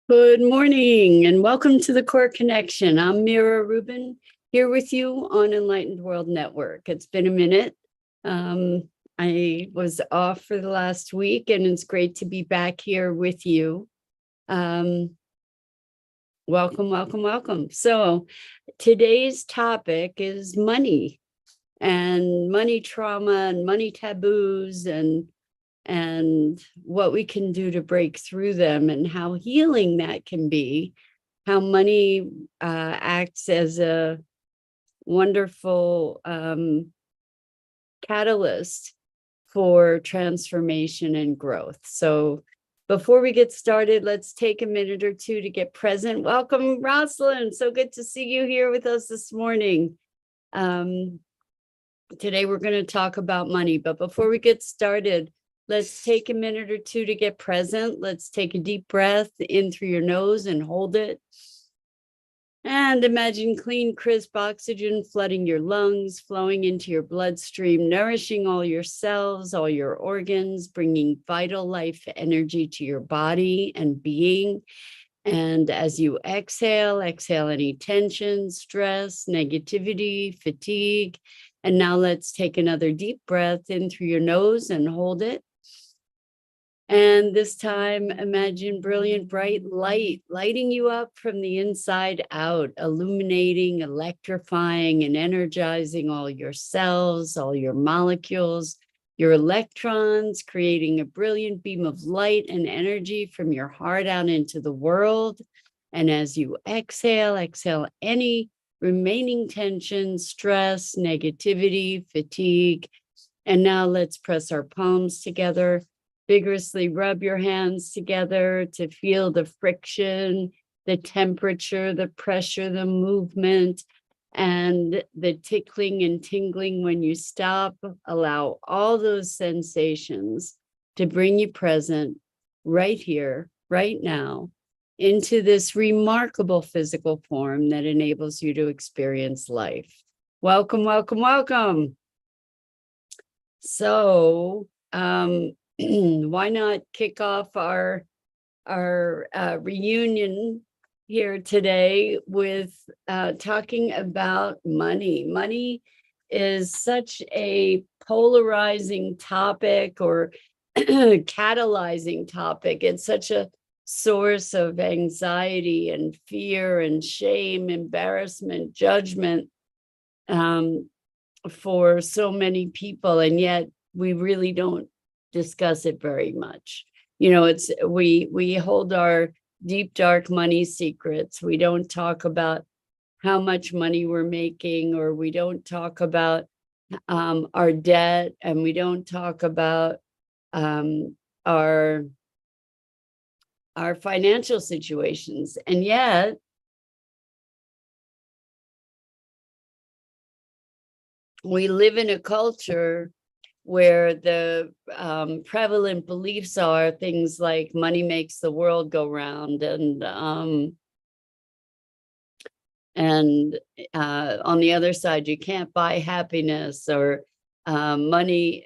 Good morning and welcome to the Core Connection. I'm Mira Rubin here with you on Enlightened World Network. It's been a minute. I was off for the last week and it's great to be back here with you. Welcome, welcome, welcome. So today's topic is money and money trauma and money taboos and what we can do to break through them and how healing that can be, how money acts as a wonderful catalyst for transformation and growth. So before we get started, let's take a minute or two to get present. Welcome, Rosalind. So good to see you here with us this morning. Today we're going to talk about money, but before we get started, let's take a minute or two to get present. Let's take a deep breath in through your nose and hold it. And imagine clean, crisp oxygen flooding your lungs, flowing into your bloodstream, nourishing all your cells, all your organs, bringing vital life energy to your body and being. And as you exhale any tension, stress, negativity, fatigue. And now let's take another deep breath in through your nose and hold it. And this time, imagine brilliant, bright light lighting you up from the inside out, illuminating, electrifying, and energizing all your cells, all your molecules, your electrons, creating a brilliant beam of light and energy from your heart out into the world. And as you exhale any remaining tension, stress, negativity, fatigue. And now let's press our palms together. Vigorously rub your hands together to feel the friction, the temperature, the pressure, the movement, and the tickling and tingling when you stop. Allow all those sensations to bring you present right here, right now, into this remarkable physical form that enables you to experience life. Welcome, welcome, welcome. So, why not kick off our reunion here today with talking about money. Money is such a polarizing topic or catalyzing topic. It's such a source of anxiety and fear and shame, embarrassment, judgment for so many people, and yet we really don't discuss it very much. You know, it's we hold our deep, dark money secrets. We don't talk about how much money we're making, or we don't talk about our debt, and we don't talk about our financial situations. And yet we live in a culture where the prevalent beliefs are things like money makes the world go round, and on the other side, you can't buy happiness, or money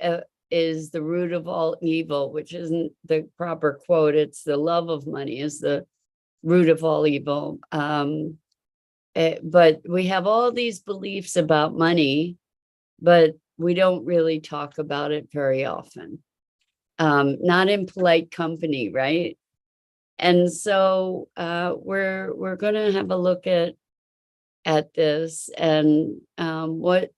is the root of all evil, which isn't the proper quote. It's the love of money is the root of all evil. But we have all these beliefs about money, but we don't really talk about it very often, not in polite company, right? And so we're going to have a look at this, and what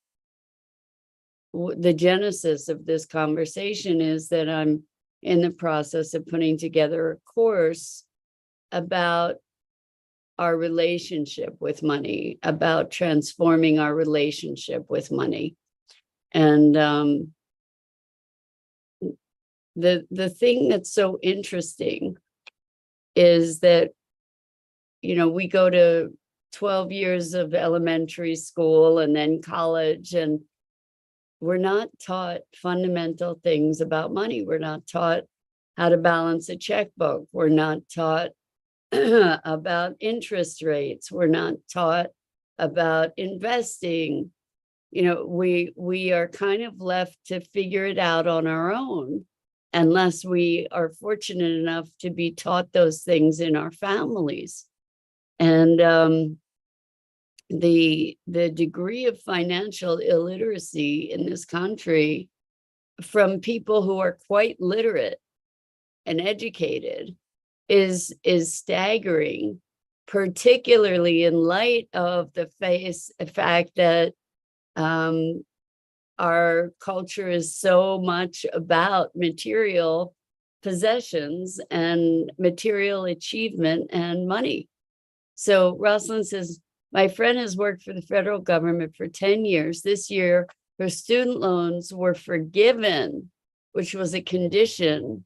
the genesis of this conversation is that I'm in the process of putting together a course about our relationship with money, about transforming our relationship with money. And the thing that's so interesting is that, you know, we go to 12 years of elementary school and then college, and we're not taught fundamental things about money. We're not taught how to balance a checkbook. We're not taught about interest rates. We're not taught about investing. You know, we are kind of left to figure it out on our own. unless we are fortunate enough to be taught those things in our families. And the degree of financial illiteracy in this country from people who are quite literate and educated is staggering, particularly in light of the fact that our culture is so much about material possessions and material achievement and money. So Rosalind says, my friend has worked for the federal government for 10 years. This year, her student loans were forgiven, which was a condition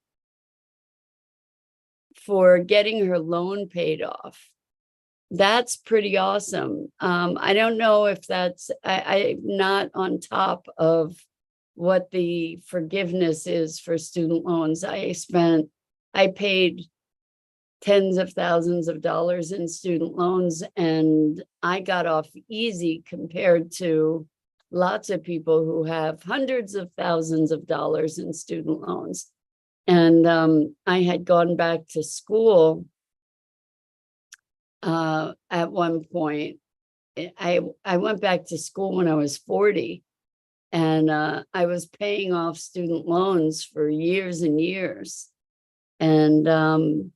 for getting her loan paid off. That's pretty awesome. I don't know if that's, I'm not on top of what the forgiveness is for student loans. I paid tens of thousands of dollars in student loans, and I got off easy compared to lots of people who have hundreds of thousands of dollars in student loans. And I had gone back to school at one point. I went back to school when I was 40, and I was paying off student loans for years and years. And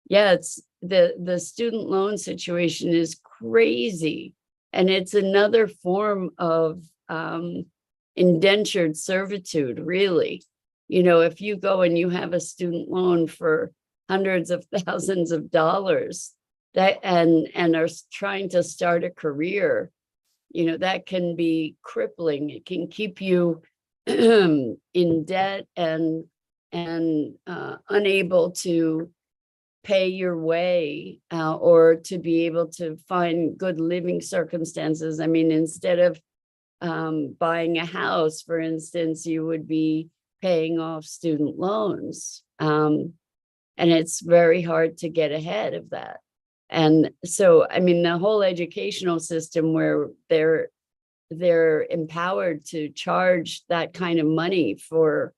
yeah, it's the student loan situation is crazy. And it's another form of indentured servitude, really. You know, if you go and you have a student loan for hundreds of thousands of dollars, that and are trying to start a career, you know, that can be crippling. It can keep you in debt and unable to pay your way or to be able to find good living circumstances. I mean, instead of buying a house, for instance, you would be paying off student loans. And it's very hard to get ahead of that. And so, I mean, the whole educational system where they're empowered to charge that kind of money for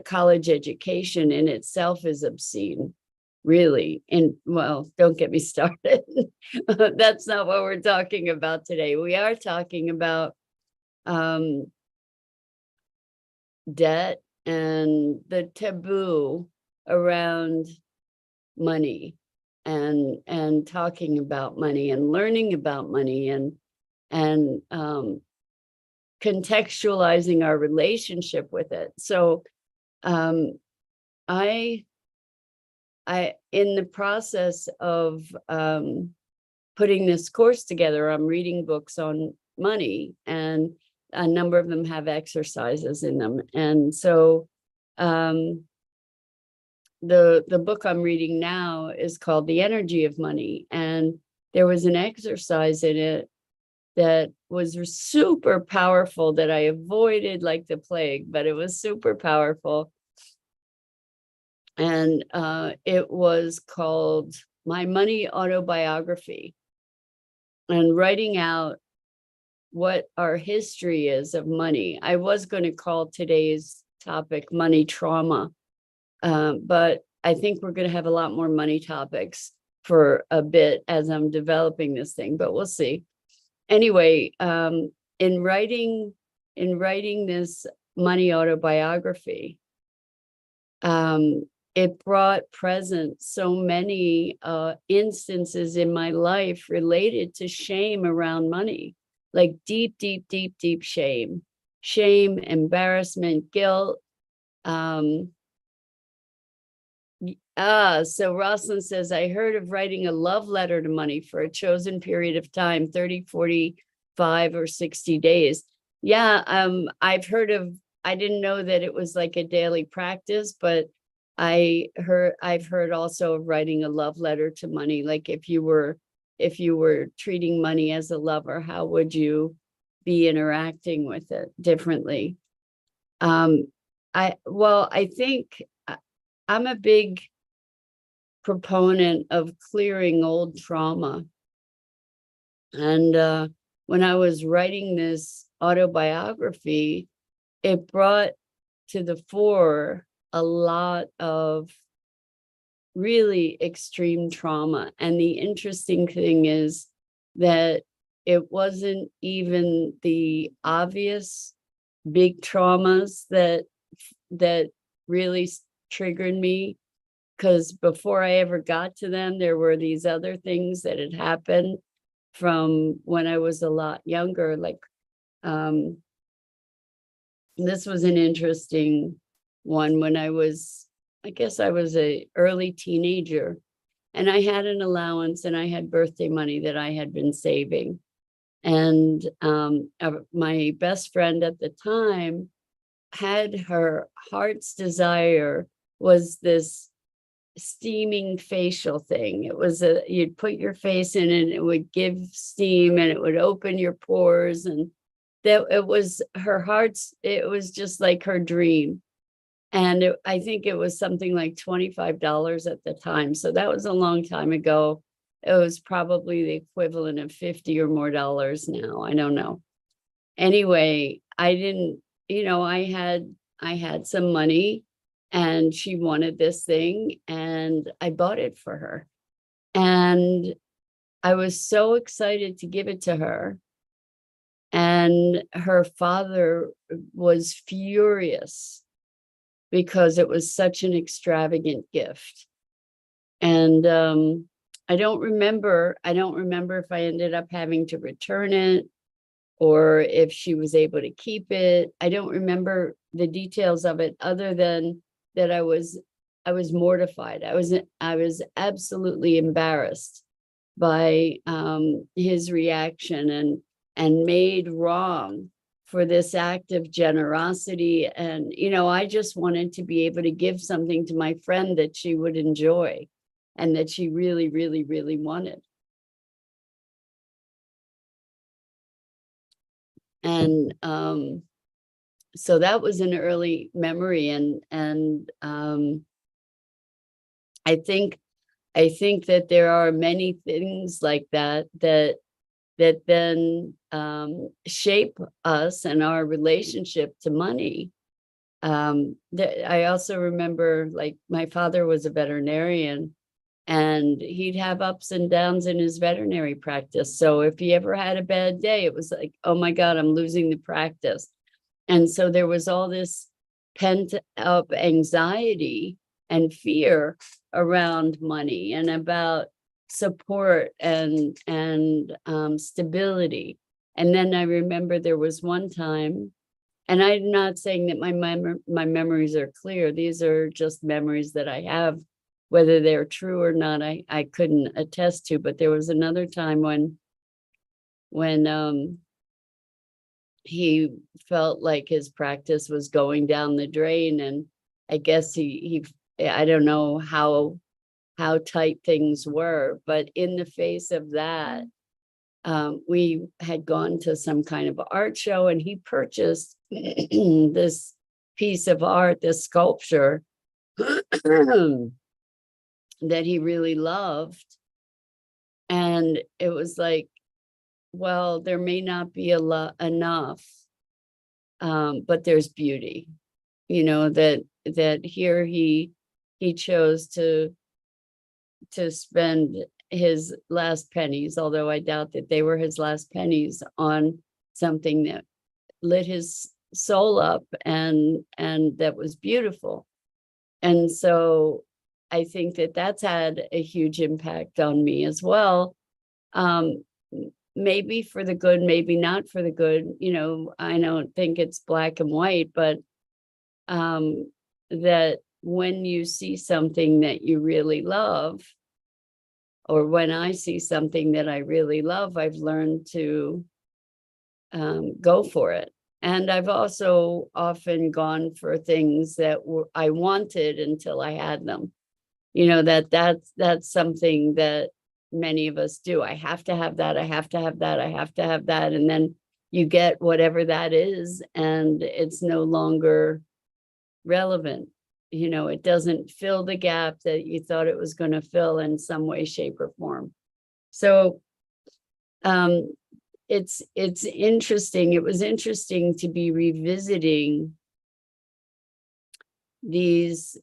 college education in itself is obscene, really. And well, don't get me started. That's not what we're talking about today. We are talking about debt and the taboo around money, and talking about money and learning about money and contextualizing our relationship with it. So I in the process of putting this course together, I'm reading books on money, and a number of them have exercises in them. And so the book I'm reading now is called The Energy of Money. And there was an exercise in it that was super powerful that I avoided like the plague, but it was super powerful. And it was called My Money Autobiography, and writing out what our history is of money. I was going to call today's topic money trauma, but I think we're going to have a lot more money topics for a bit as I'm developing this thing, but we'll see. Anyway, in writing this money autobiography, it brought present so many instances in my life related to shame around money, like deep shame, embarrassment, guilt. So Rosalind says, I heard of writing a love letter to money for a chosen period of time, 30, 45, or 60 days. Yeah, I've heard of, I didn't know that it was like a daily practice, but I've heard also of writing a love letter to money. Like if you were treating money as a lover, how would you be interacting with it differently? I think I'm a big proponent of clearing old trauma. And when I was writing this autobiography, it brought to the fore a lot of really extreme trauma. And the interesting thing is that it wasn't even the obvious big traumas that really triggered me, because before I ever got to them, there were these other things that had happened from when I was a lot younger. Like, this was an interesting one when I guess I was a early teenager, and I had an allowance and I had birthday money that I had been saving. And my best friend at the time had her heart's desire was this steaming facial thing. It was you'd put your face in and it would give steam and it would open your pores, and that it was her heart's, it was just like her dream. And I think it was something like $25 at the time. So that was a long time ago. It was probably the equivalent of 50 or more dollars now. I don't know. Anyway, I didn't, I had some money and she wanted this thing and I bought it for her. And I was so excited to give it to her. And her father was furious because it was such an extravagant gift. And I don't remember if I ended up having to return it or if she was able to keep it. I don't remember the details of it, other than that I was mortified. I was absolutely embarrassed by his reaction and made wrong for this act of generosity. And, I just wanted to be able to give something to my friend that she would enjoy and that she really, really, really wanted. And so that was an early memory. And I think that there are many things like that then shape us and our relationship to money. I also remember, like, my father was a veterinarian and he'd have ups and downs in his veterinary practice. So if he ever had a bad day, it was like, oh my God, I'm losing the practice. And so there was all this pent up anxiety and fear around money and about support and stability. And then I remember there was one time, and I'm not saying that my memories are clear. These are just memories that I have. Whether they're true or not, I couldn't attest to. But there was another time when he felt like his practice was going down the drain, and I guess he I don't know how tight things were, but in the face of that, we had gone to some kind of art show and he purchased this piece of art, this sculpture that he really loved. And it was like, well, there may not be enough, but there's beauty, that here he chose to spend his last pennies, although I doubt that they were his last pennies, on something that lit his soul up and that was beautiful. And so I think that that's had a huge impact on me as well. Maybe for the good, maybe not for the good. I don't think it's black and white, but that when you see something that you really love, or when I see something that I really love, I've learned to go for it. And I've also often gone for things that I wanted until I had them. That's something that many of us do. I have to have that. I have to have that. I have to have that. And then you get whatever that is, and it's no longer relevant. It doesn't fill the gap that you thought it was going to fill in some way, shape, or form. So it's interesting. It was interesting to be revisiting these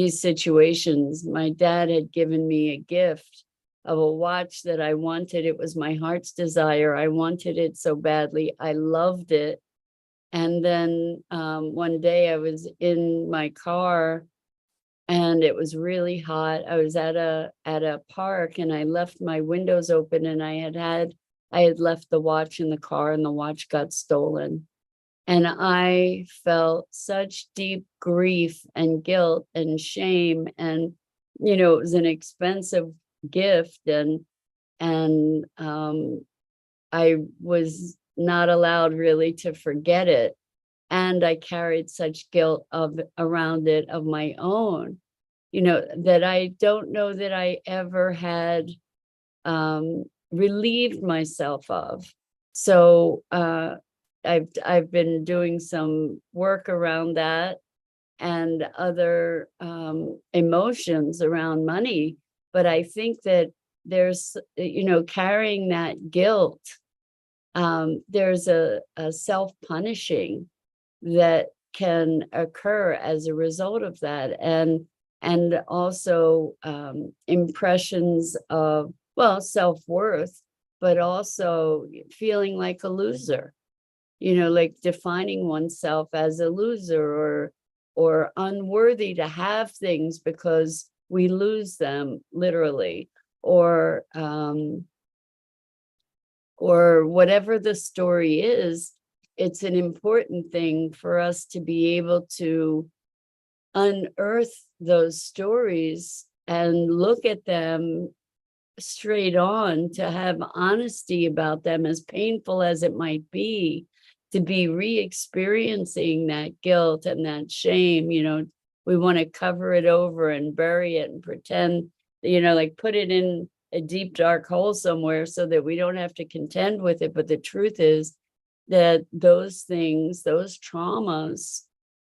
situations. My dad had given me a gift of a watch that I wanted. It was my heart's desire. I wanted it so badly. I loved it. And then one day I was in my car and it was really hot. I was at a park and I left my windows open, and I had left the watch in the car, and the watch got stolen. And I felt such deep grief and guilt and shame. And, it was an expensive gift. And I was not allowed really to forget it. And I carried such guilt around it of my own, that I don't know that I ever had relieved myself of. So I've been doing some work around that and other emotions around money. But I think that there's, carrying that guilt, there's a self-punishing that can occur as a result of that. And also impressions of, well, self-worth, but also feeling like a loser, like defining oneself as a loser or unworthy to have things because we lose them literally, or whatever the story is. It's an important thing for us to be able to unearth those stories and look at them straight on, to have honesty about them, as painful as it might be, to be re-experiencing that guilt and that shame. We want to cover it over and bury it and pretend, like put it in a deep, dark hole somewhere so that we don't have to contend with it. But the truth is that those things, those traumas,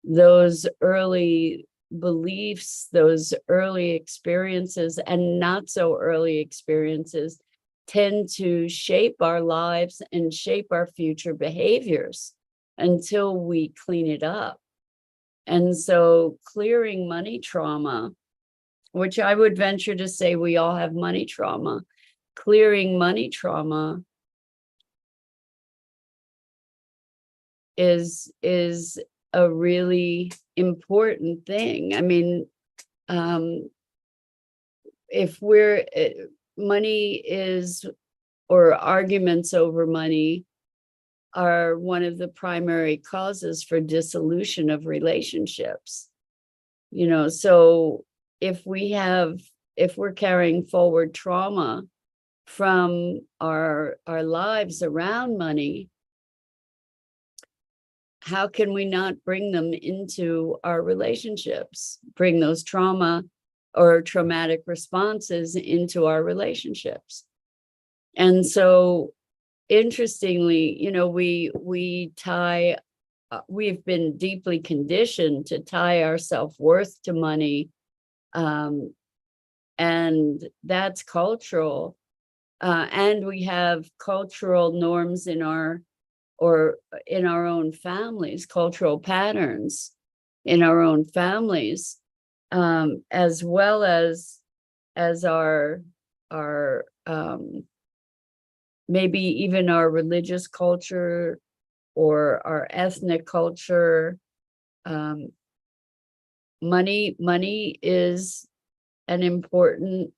those early beliefs, those early experiences and not so early experiences tend to shape our lives and shape our future behaviors until we clean it up. And so clearing money trauma, which I would venture to say we all have money trauma, clearing money trauma is a really important thing. I mean, if money is, or arguments over money are one of the primary causes for dissolution of relationships. So if we're carrying forward trauma from our lives around money, how can we not bring them into our relationships, bring those trauma or traumatic responses into our relationships? And so, interestingly, we've been deeply conditioned to tie our self-worth to money, and that's cultural. And we have cultural norms in our own families, cultural patterns in our own families, as well as our maybe even our religious culture or our ethnic culture. Money is an important,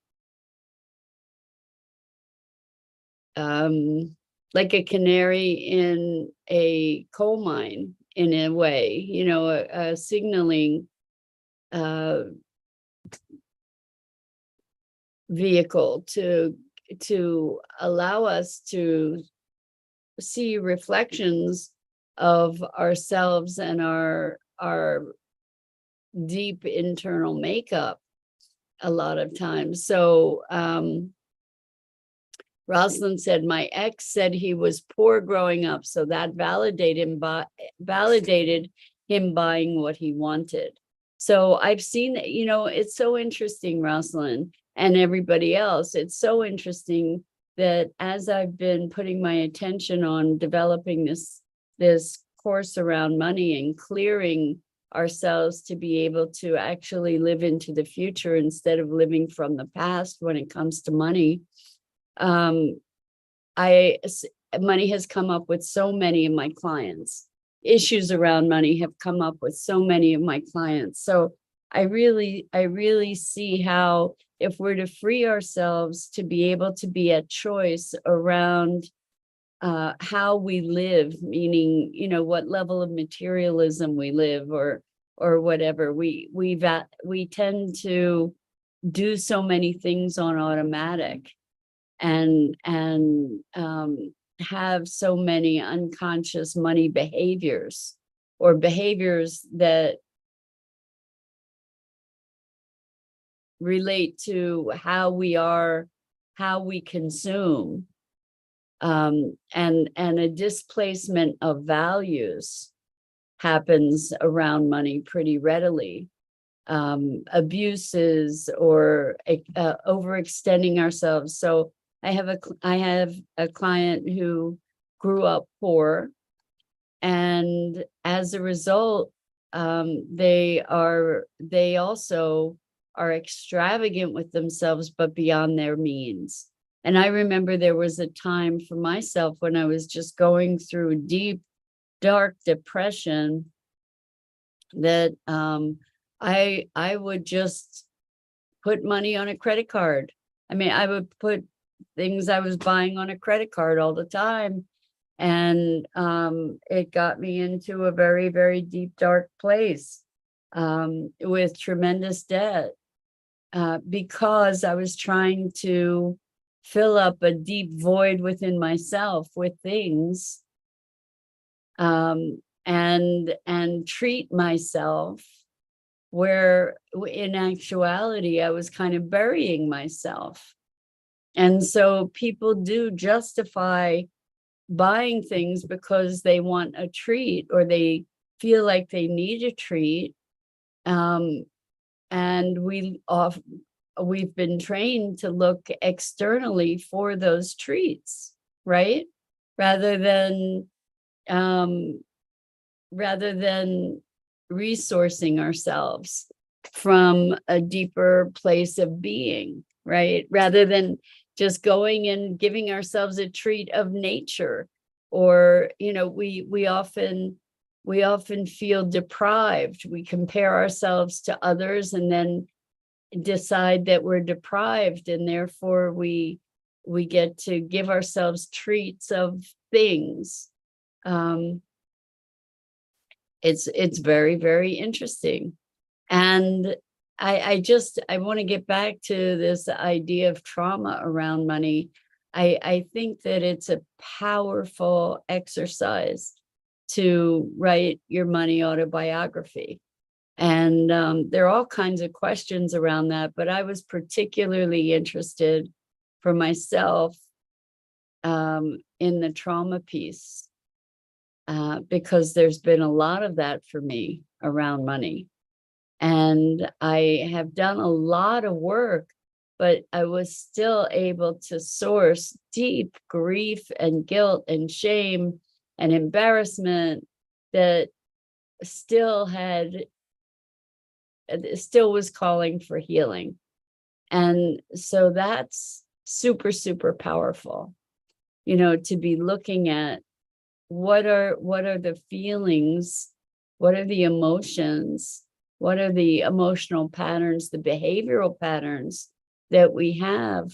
like a canary in a coal mine, in a way, a signaling vehicle to allow us to see reflections of ourselves and our deep internal makeup a lot of times. So Rosalind said, my ex said he was poor growing up, so that validated him buying what he wanted. So I've seen that, it's so interesting, Rosalind, and everybody else. It's so interesting that as I've been putting my attention on developing this course around money and clearing ourselves to be able to actually live into the future instead of living from the past when it comes to money. um, Money has come up with so many of my clients. Issues around money have come up with so many of my clients. So I really see how, if we're to free ourselves to be able to be at choice around how we live, meaning, what level of materialism we live, or whatever, we tend to do so many things on automatic, and have so many unconscious money behaviors, or behaviors that relate to how we are, how we consume, and a displacement of values happens around money pretty readily. Abuses, or overextending ourselves. So I have a client who grew up poor, and as a result, they also are extravagant with themselves, but beyond their means. And I remember there was a time for myself when I was just going through deep, dark depression, that I would just put money on a credit card. I mean, I would put things I was buying on a credit card all the time. And it got me into a very, very deep, dark place, with tremendous debt, because I was trying to fill up a deep void within myself with things, and treat myself, where in actuality I was kind of burying myself. And so people do justify buying things because they want a treat, or they feel like they need a treat. And we've been trained to look externally for those treats, right? Rather than um, resourcing ourselves from a deeper place of being, right? Rather than just going and giving ourselves a treat of nature, or we often feel deprived. We compare ourselves to others and then decide that we're deprived, and therefore we get to give ourselves treats of things. It's very, very interesting. And I want to get back to this idea of trauma around money. I think that it's a powerful exercise to write your money autobiography. And there are all kinds of questions around that, but I was particularly interested for myself in the trauma piece, because there's been a lot of that for me around money. And I have done a lot of work, but I was still able to source deep grief and guilt and shame and embarrassment that still was calling for healing. And so that's super, super powerful, to be looking at what are the feelings, what are the emotions, what are the emotional patterns, the behavioral patterns that we have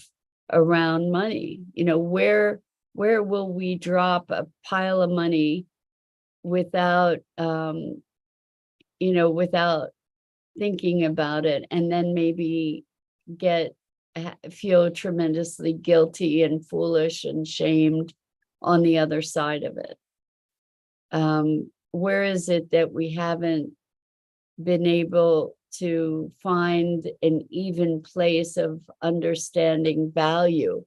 around money. Where will we drop a pile of money without without thinking about it, and then maybe feel tremendously guilty and foolish and shamed on the other side of it? Where is it that we haven't been able to find an even place of understanding value,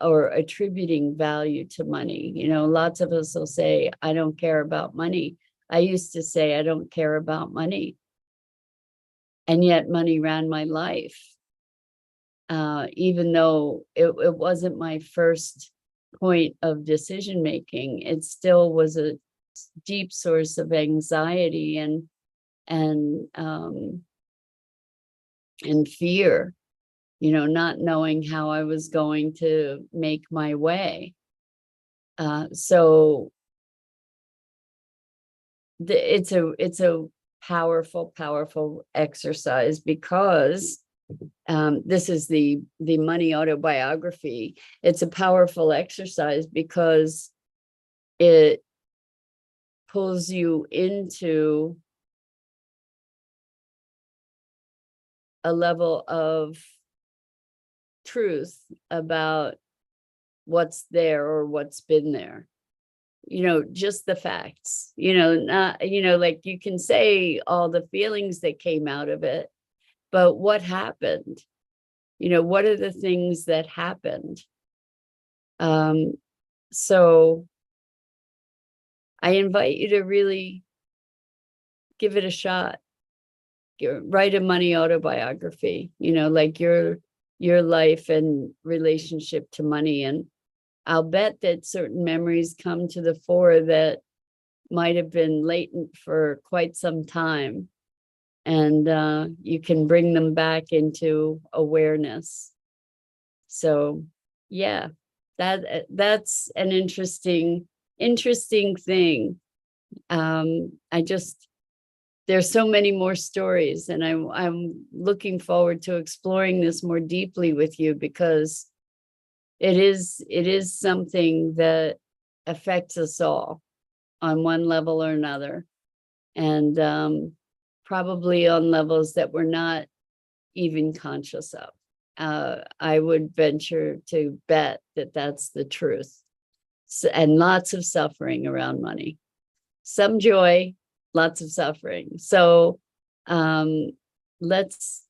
or attributing value to money? Lots of us will say, I don't care about money. I used to say, I don't care about money. And yet money ran my life. Even though it wasn't my first point of decision making, it still was deep source of anxiety and fear, not knowing how I was going to make my way. So it's a powerful exercise, because this is the money autobiography. It's a powerful exercise because it pulls you into a level of truth about what's there or what's been there. Just the facts, not, like, you can say all the feelings that came out of it, but what happened? What are the things that happened? So I invite you to really give it a shot. Write a money autobiography, like your life and relationship to money. And I'll bet that certain memories come to the fore that might have been latent for quite some time. And you can bring them back into awareness. So yeah, that's an interesting thing. There's so many more stories, and I'm looking forward to exploring this more deeply with you, because it is something that affects us all on one level or another, and probably on levels that we're not even conscious of. I would venture to bet that that's the truth. And lots of suffering around money, some joy, lots of suffering. So let's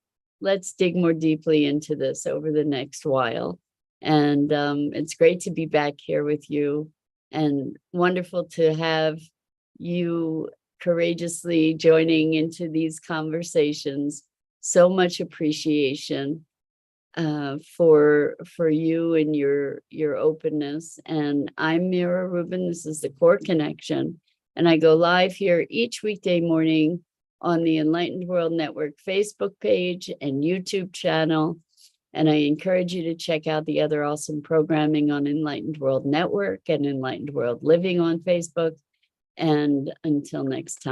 dig more deeply into this over the next while. And it's great to be back here with you, and wonderful to have you courageously joining into these conversations. So much appreciation for you and your openness. And I'm Mira Rubin. This is the Core Connection, and I go live here each weekday morning on the Enlightened World Network Facebook page and YouTube channel. And I encourage you to check out the other awesome programming on Enlightened World Network and Enlightened World Living on Facebook. And until next time.